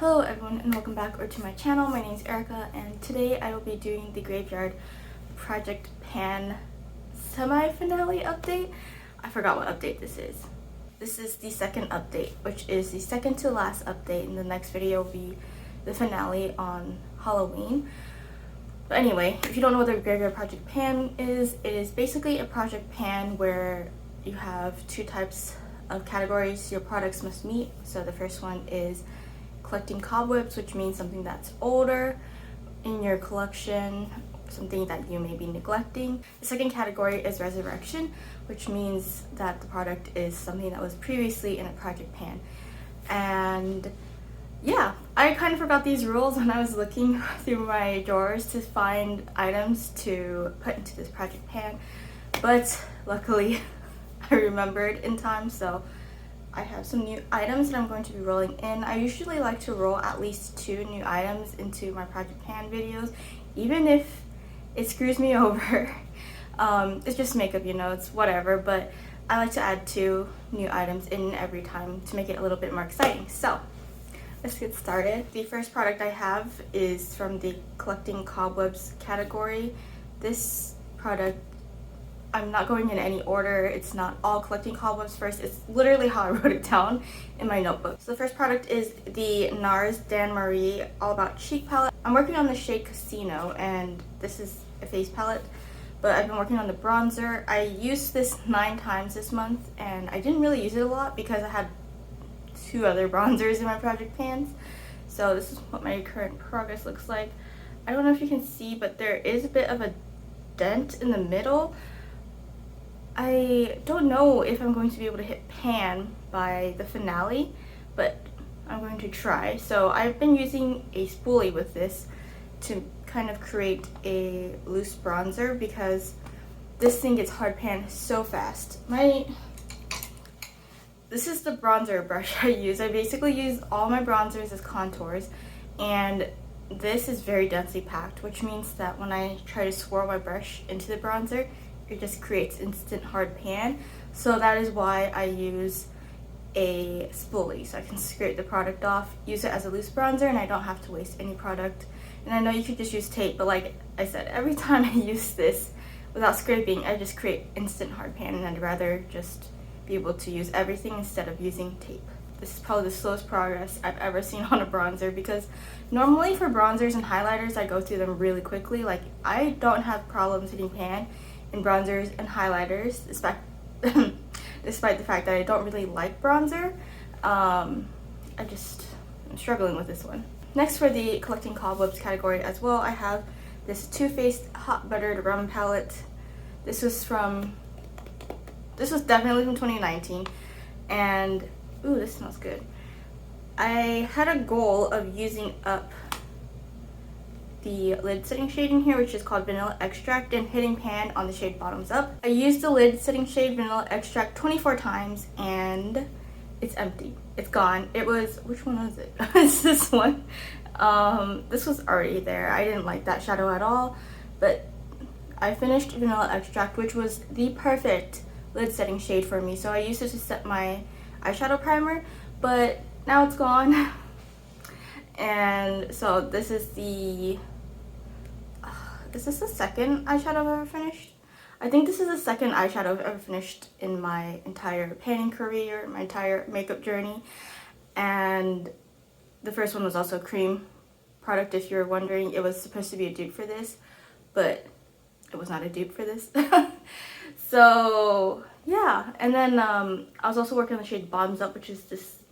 Hello everyone and welcome back to my channel. My name is Erica and today I will be doing the Graveyard Project Pan semi-finale update. I forgot what update this is. This is the second update, which is the second to last update, and the next video will be the finale on Halloween. But anyway, if you don't know what the Graveyard Project Pan is, it is basically a project pan where you have two types of categories your products must meet. So the first one is collecting cobwebs, which means something that's older in your collection, something that you may be neglecting. The second category is resurrection, which means that the product is something that was previously in a project pan. And yeah, I kind of forgot these rules when I was looking through my drawers to find items to put into this project pan, but luckily I remembered in time, so I have some new items that I'm going to be rolling in. I usually like to roll at least 2 new items into my project pan videos, even if it screws me over. It's just makeup, you know, it's whatever, but I like to add 2 new items in every time to make it a little bit more exciting. So let's get started. The first product I have is from the collecting cobwebs category. This product, I'm not going in any order. It's not all collecting cobwebs first. It's literally how I wrote it down in my notebook. So the first product is the NARS Dan Marie All About Cheek palette. I'm working on the shade Casino, and this is a face palette, but I've been working on the bronzer. I used this 9 times this month, and I didn't really use it a lot because I had 2 other bronzers in my project pans. So this is what my current progress looks like. I don't know if you can see, but there is a bit of a dent in the middle. I don't know if I'm going to be able to hit pan by the finale, but I'm going to try. So I've been using a spoolie with this to kind of create a loose bronzer because this thing gets hard pan so fast. This is the bronzer brush I use. I basically use all my bronzers as contours, and this is very densely packed, which means that when I try to swirl my brush into the bronzer, it just creates instant hard pan. So that is why I use a spoolie, so I can scrape the product off, use it as a loose bronzer, and I don't have to waste any product. And I know you could just use tape, but like I said, every time I use this without scraping, I just create instant hard pan, and I'd rather just be able to use everything instead of using tape. This is probably the slowest progress I've ever seen on a bronzer, because normally for bronzers and highlighters I go through them really quickly. Like, I don't have problems hitting pan in bronzers and highlighters, despite the fact that I don't really like bronzer. I'm struggling with this one. Next, for the collecting cobwebs category as well, I have this Faced Hot Buttered Rum palette. This was definitely from 2019, and ooh, this smells good. I had a goal of using up the lid setting shade in here, which is called Vanilla Extract, and hitting pan on the shade Bottoms Up. I used the lid setting shade Vanilla Extract 24 times, and it's empty. It's gone. It was, which one was it? It's this one. This was already there. I didn't like that shadow at all, but I finished Vanilla Extract, which was the perfect lid setting shade for me. So I used it to set my eyeshadow primer, but now it's gone. And so this is the is this the second eyeshadow I've ever finished? I think this is the second eyeshadow I've ever finished in my entire panning career, my entire makeup journey. And the first one was also a cream product, if you're wondering. It was supposed to be a dupe for this, but it was not a dupe for this. So yeah, and then I was also working on the shade Bottoms Up, which is this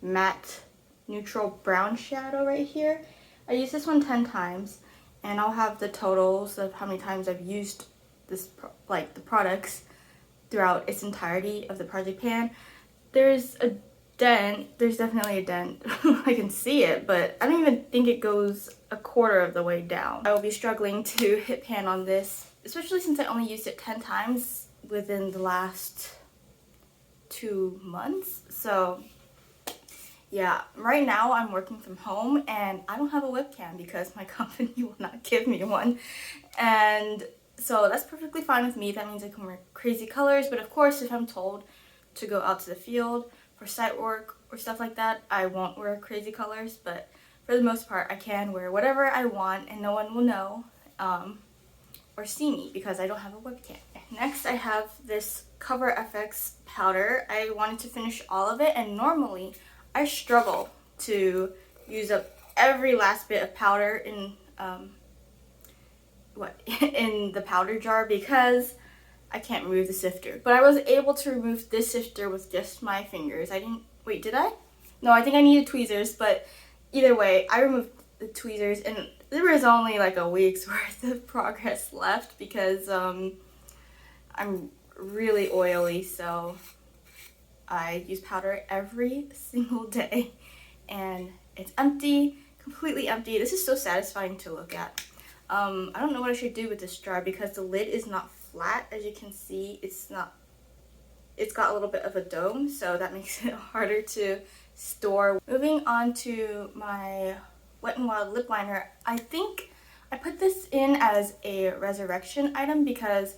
matte neutral brown shadow right here. I used this one 10 times, and I'll have the totals of how many times I've used this, like the products, throughout its entirety of the project pan. There's a dent. There's definitely a dent. I can see it, but I don't even think it goes a quarter of the way down. I will be struggling to hit pan on this, especially since I only used it 10 times within the last 2 months. So yeah, right now I'm working from home and I don't have a webcam because my company will not give me one. And so that's perfectly fine with me. That means I can wear crazy colors, but of course if I'm told to go out to the field for site work or stuff like that, I won't wear crazy colors, but for the most part, I can wear whatever I want and no one will know or see me because I don't have a webcam. Next, I have this Cover FX powder. I wanted to finish all of it, and normally I struggle to use up every last bit of powder in in the powder jar because I can't remove the sifter. But I was able to remove this sifter with just my fingers. I didn't, wait, did I? No, I think I needed tweezers, but either way, I removed the tweezers and there was only like a week's worth of progress left because I'm really oily, so I use powder every single day and it's empty, completely empty. This is so satisfying to look at. I don't know what I should do with this jar because the lid is not flat. As you can see, it's got a little bit of a dome, so that makes it harder to store. Moving on to my Wet n Wild lip liner, I think I put this in as a resurrection item because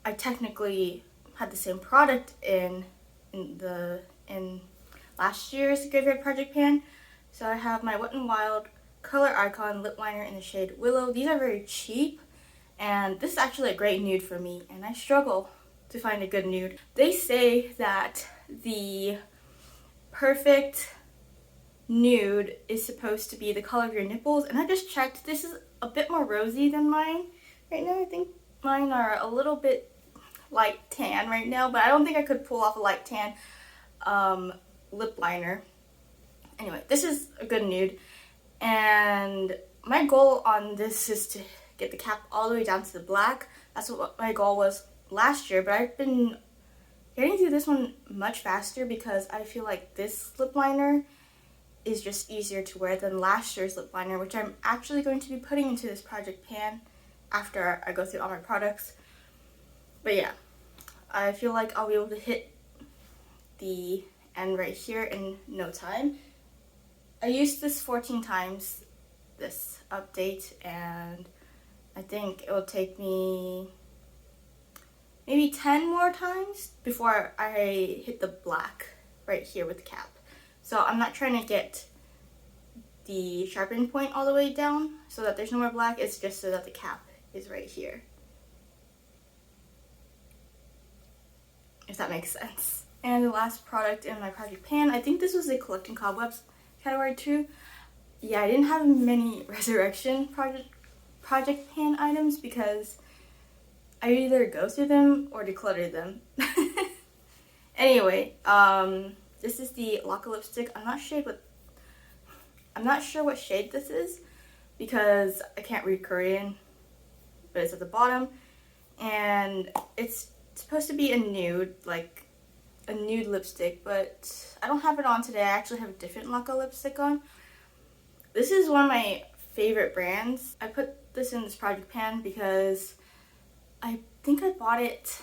I technically had the same product in last year's Graveyard Project pan. So I have my Wet n Wild Color Icon lip liner in the shade Willow. These are very cheap and this is actually a great nude for me and I struggle to find a good nude. They say that the perfect nude is supposed to be the color of your nipples, and I just checked. This is a bit more rosy than mine right now. I think mine are a little bit light tan right now, but I don't think I could pull off a light tan lip liner. Anyway, this is a good nude, and my goal on this is to get the cap all the way down to the black. That's what my goal was last year, but I've been getting through this one much faster because I feel like this lip liner is just easier to wear than last year's lip liner, which I'm actually going to be putting into this project pan after I go through all my products. But yeah, I feel like I'll be able to hit the end right here in no time. I used this 14 times this update, and I think it will take me maybe 10 more times before I hit the black right here with the cap. So I'm not trying to get the sharpening point all the way down so that there's no more black. It's just so that the cap is right here, if that makes sense. And the last product in my project pan, I think this was the Collecting Cobwebs category too. Yeah, I didn't have many resurrection project pan items because I either go through them or declutter them. Anyway, this is the LAKA lipstick. I'm not sure what shade this is because I can't read Korean, but it's at the bottom, and it's supposed to be a nude, like a nude lipstick, but I don't have it on today. I actually have a different LAKA lipstick on. This is one of my favorite brands. I put this in this project pan because I think I bought it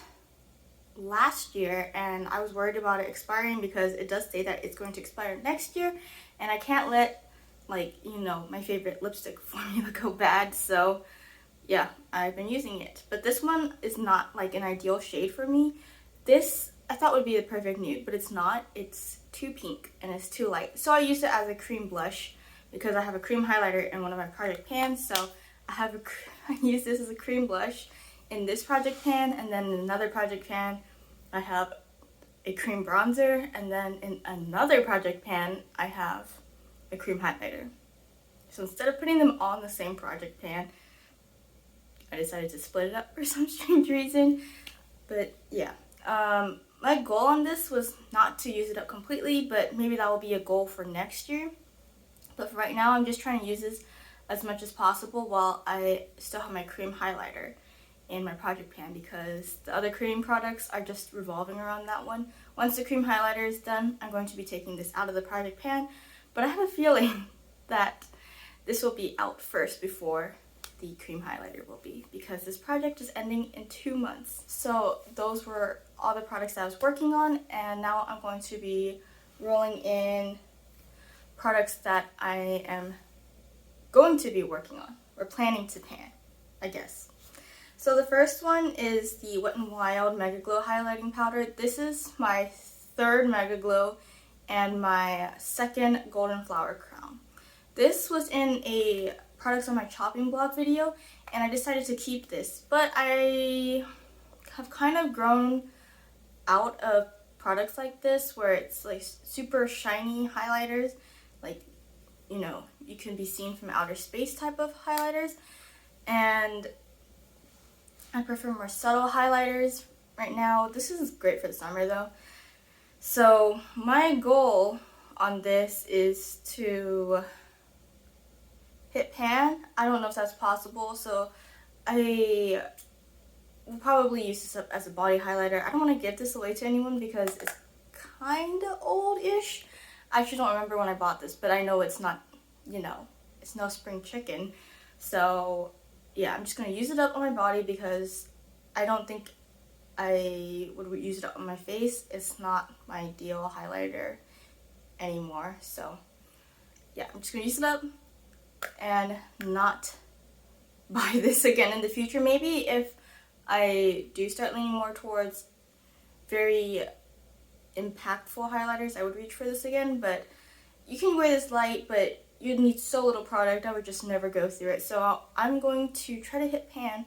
last year and I was worried about it expiring because it does say that it's going to expire next year, and I can't let, like, you know, my favorite lipstick formula go bad. So yeah, I've been using it, but this one is not like an ideal shade for me. This I thought would be the perfect nude, but it's not. It's too pink and it's too light, so I used it as a cream blush because I have a cream highlighter in one of my project pans. So I use this as a cream blush in this project pan, and then in another project pan I have a cream bronzer, and then in another project pan I have a cream highlighter. So instead of putting them all in the same project pan, I decided to split it up for some strange reason. But yeah, my goal on this was not to use it up completely, but maybe that will be a goal for next year. But for right now, I'm just trying to use this as much as possible while I still have my cream highlighter in my project pan, because the other cream products are just revolving around that one. Once the cream highlighter is done, I'm going to be taking this out of the project pan, but I have a feeling that this will be out first before the cream highlighter will be, because this project is ending in 2 months. So those were all the products that I was working on, and now I'm going to be rolling in products that I am going to be working on, or planning to pan, I guess. So the first one is the Wet n Wild Megaglo Highlighting Powder. This is my third Megaglo and my second golden flower crown. This was in a products on my chopping block video, and I decided to keep this, but I have kind of grown out of products like this where it's like super shiny highlighters, like, you know, you can be seen from outer space type of highlighters, and I prefer more subtle highlighters right now. This is great for the summer though. So my goal on this is to hit pan. I don't know if that's possible, so I will probably use this up as a body highlighter. I don't want to give this away to anyone because it's kind of old-ish. I actually don't remember when I bought this, but I know it's not, you know, it's no spring chicken. So yeah, I'm just going to use it up on my body because I don't think I would use it up on my face. It's not my ideal highlighter anymore. So yeah, I'm just going to use it up and not buy this again in the future. Maybe if I do start leaning more towards very impactful highlighters, I would reach for this again, but you can wear this light, but you'd need so little product, I would just never go through it. So I'm going to try to hit pan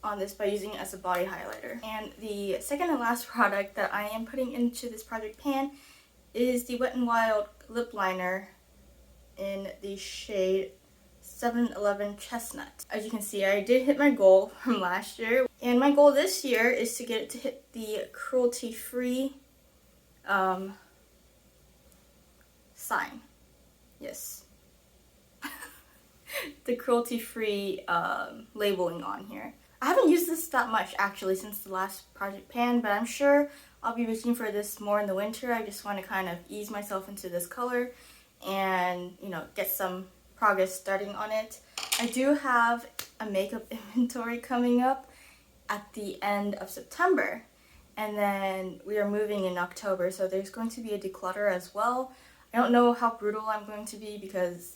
on this by using it as a body highlighter. And the second and last product that I am putting into this project pan is the Wet n Wild lip liner in the shade 711 Chestnut. As you can see, I did hit my goal from last year, and my goal this year is to get it to hit the cruelty-free sign. Yes. The cruelty-free labeling on here. I haven't used this that much actually since the last project pan, but I'm sure I'll be reaching for this more in the winter. I just want to kind of ease myself into this color and, you know, get some progress starting on it. I do have a makeup inventory coming up at the end of September, and then we are moving in October, so there's going to be a declutter as well. I don't know how brutal I'm going to be because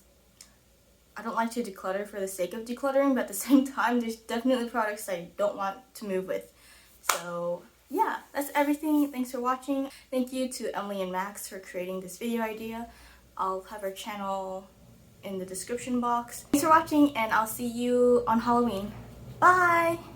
I don't like to declutter for the sake of decluttering, but at the same time there's definitely products I don't want to move with. So yeah, that's everything. Thanks for watching. Thank you to Emily and Max for creating this video idea. I'll have our channel in the description box. Thanks for watching, and I'll see you on Halloween. Bye!